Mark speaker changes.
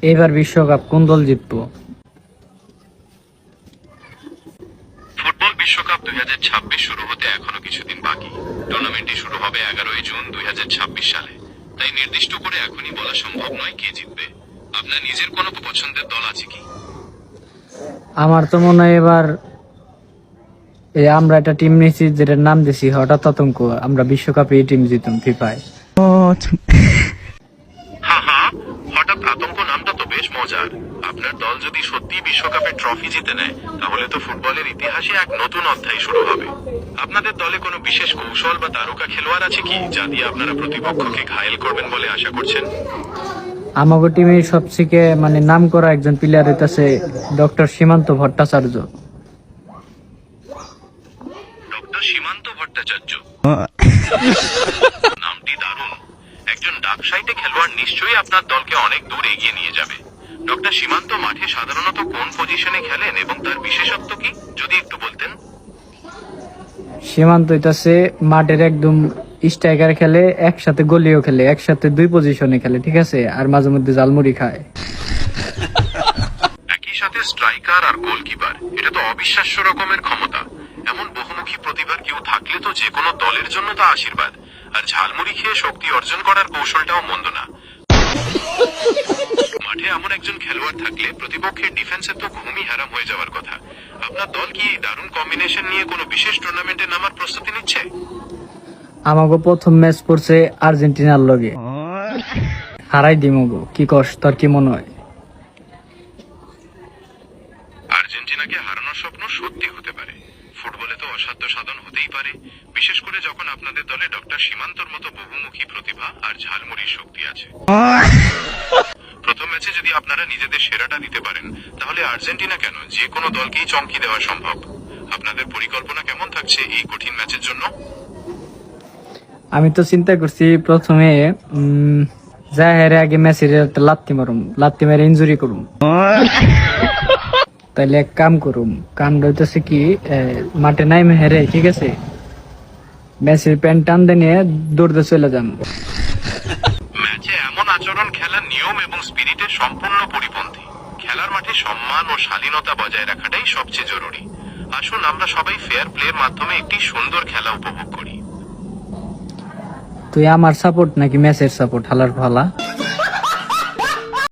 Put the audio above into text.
Speaker 1: এবার বিশ্বকাপ কোন দল জিতবো?
Speaker 2: ফুটবল বিশ্বকাপ 2026 শুরু হতে এখনো কিছুদিন বাকি। টুর্নামেন্টটি শুরু হবে 11ই জুন 2026 সালে। তাই নির্দিষ্ট করে এখনই বলা সম্ভব নয় কে জিতবে। আপনার নিজের কোনো পছন্দের দল আছে কি?
Speaker 1: আমার তো মনে হয় এবার আমরা একটা টিম নিয়েছি যেটার নাম দিছি হঠাৎ আতঙ্ক, আমরা বিশ্বকাপে এই টিম জিতুম ফিফায়।
Speaker 2: হ্যাঁ হ্যাঁ, হঠাৎ আতঙ্ক নামটা তো বেশ মজার। আপনার দল যদি সত্যি বিশ্বকাপের ট্রফি জিতে নেয় তাহলে তো ফুটবলের ইতিহাসে এক নতুন অধ্যায় শুরু হবে। আপনাদের দলে কোনো বিশেষ কৌশল বা তারকা খেলোয়াড় আছে কি যা দিয়ে আপনারা প্রতিপক্ষকে ঘায়েল করবেন বলে আশা করছেন?
Speaker 1: আমাগো টিমের সবথেকে নাম করা একজন প্লেয়ার হইতাছে ডক্টর সীমান্ত ভট্টাচার্য।
Speaker 2: ডক্টর সীমান্ত ভট্টাচার্য নামটি দারুণ। একজন ডাক সাইটে খেলোয়াড় নিশ্চয়ই আপনার দলকে অনেক দূর এগিয়ে নিয়ে যাবে। ডক্টর সীমান্ত মাঠে সাধারণত কোন পজিশনে খেলেন এবং তার বিশেষত্ব কি যদি একটু বলতেন?
Speaker 1: সীমান্ত হইতাছে মাঠের একদম স্ট্রাইকার, খেলে একসাথে গোলিও খেলে, একসাথে দুই পজিশনে খেলে, ঠিক আছে, আর মাঝে মধ্যে জালমুড়ি খায়।
Speaker 2: একই সাথে স্ট্রাইকার আর গোলকিপার, এটা তো অবিশ্বাস্য রকমের ক্ষমতা। এমন বহুমুখী প্রতিভার কেউ থাকলে তো যে কোনো দলের জন্য তা আশীর্বাদ। আর ঝালমুড়ি খেয়ে শক্তি অর্জন করার কৌশলটাও মন্দ না। মাঠে এমন একজন খেলোয়াড় থাকলে প্রতিপক্ষের ডিফেন্সে তো ঘুমই হারাম হয়ে যাওয়ার কথা। আপনার দল কি এই দারুণ কম্বিনেশন নিয়ে কোনো বিশেষ টুর্নামেন্টে নামার প্রস্তুতি নিচ্ছে?
Speaker 1: আমাগো প্রথম ম্যাচ পড়ছে আর্জেন্টিনার লগে, হারাই দিমগো। কি কস, তোর কি মনে হয়?
Speaker 2: আর্জেন্টিনাকে হারানোর স্বপ্ন সত্যি হতে পারে। ফুটবলে তো অসাধ্য সাধন হতেই পারে, বিশেষ করে যখন আপনাদের দলে ডক্টর সীমান্তর মতো বহুমুখী প্রতিভা আর ঝালমুড়ির শক্তি আছে। প্রথম ম্যাচে যদি আপনারা নিজেদের সেরাটা দিতে পারেন তাহলে আর্জেন্টিনা কেন, যে কোনো দলকেই চমকি দেওয়া সম্ভব। আপনাদের পরিকল্পনা কেমন থাকছে এই কঠিন ম্যাচের জন্য?
Speaker 1: আমি তো চিন্তা করছি প্রথমে হেরে আগে মেসির একটা লাত্তি মেরে ইনজুরি করুম। তাইলে এক কাম করুম, কামটা হইতেছে কি, মাঠে নাইমে হেরে, ঠিক আছে, মেসির প্যান্ট টান দিয়ে নিয়ে দৌড়তে চলে যাম।
Speaker 2: ম্যাচে এমন আচরণ খেলার নিয়ম এবং স্পিরিটের সম্পূর্ণ পরিপন্থী। খেলার মাঠে সম্মান ও শালীনতা বজায় রাখাটাই সবচেয়ে জরুরি। আসুন আমরা সবাই ফেয়ার প্লের মাধ্যমে একটি সুন্দর খেলা উপভোগ করি।
Speaker 1: তুই আমার সাপোর্ট নাকি ম্যাচের সাপোর্ট? হালার ভালা।